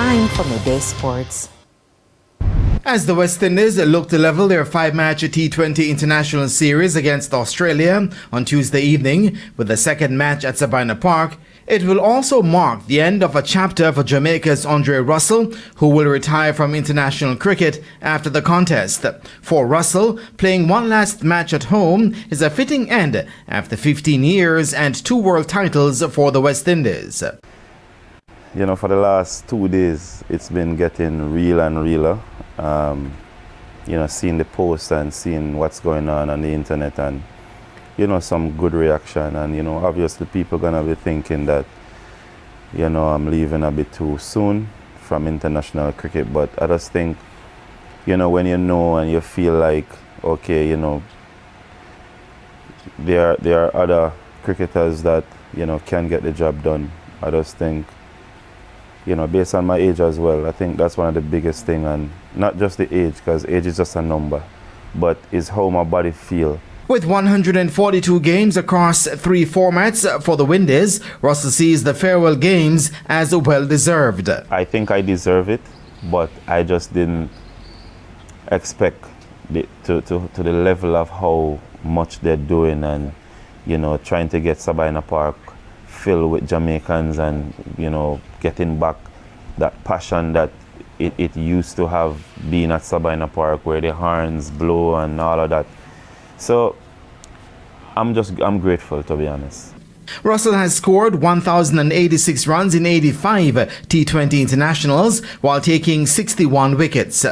time for Midday Sports. As the West Indies look to level their 5-match T20 international series against Australia on Tuesday evening with the second match at Sabina Park, it will also mark the end of a chapter for Jamaica's Andre Russell, who will retire from international cricket after the contest. For Russell, playing one last match at home is a fitting end after 15 years and 2 world titles for the West Indies. You know, for the last 2 days, it's been getting real and realer. You know, seeing the posts and seeing what's going on the internet, and, you know, some good reaction. And, you know, obviously people gonna be thinking that, you know, I'm leaving a bit too soon from international cricket. But I just think, you know, when you know and you feel like, okay, you know, there are other cricketers that, you know, can get the job done. I just think, you know, based on my age as well, I think that's one of the biggest things, and not just the age, because age is just a number, but is how my body feel. With 142 games across 3 formats for the Windies, Russell sees the farewell games as well-deserved. I think I deserve it, but I just didn't expect to the level of how much they're doing, and, you know, trying to get Sabina Park filled with Jamaicans, and, you know, getting back that passion that it used to have been at Sabina Park, where the horns blow and all of that. So I'm grateful, to be honest. Russell has scored 1,086 runs in 85 T20 internationals while taking 61 wickets.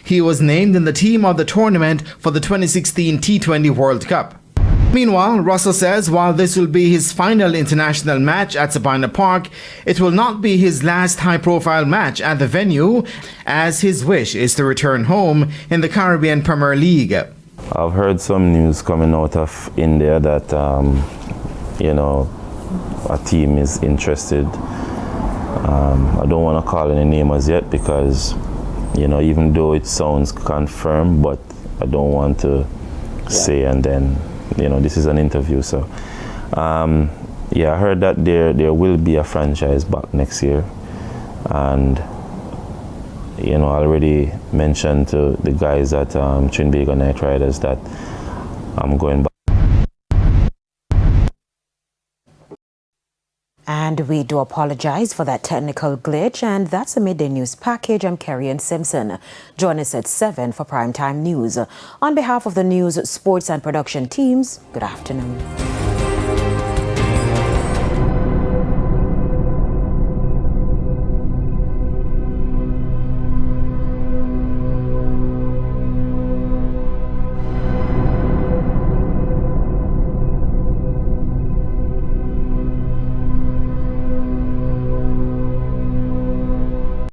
He was named in the team of the tournament for the 2016 T20 World Cup. Meanwhile, Russell says while this will be his final international match at Sabina Park, it will not be his last high-profile match at the venue, as his wish is to return home in the Caribbean Premier League. I've heard some news coming out of India that, you know, a team is interested. I don't want to call any name as yet because, you know, even though it sounds confirmed, but I don't want to say, and then, you know, this is an interview. So yeah, I heard that there will be a franchise back next year, and, you know, I already mentioned to the guys at Trinidad Night Riders that I'm going back. And we do apologize for that technical glitch, and that's the Midday News Package. I'm Kerry-Ann Simpson. Join us at 7 for Primetime News. On behalf of the news, sports and production teams, good afternoon.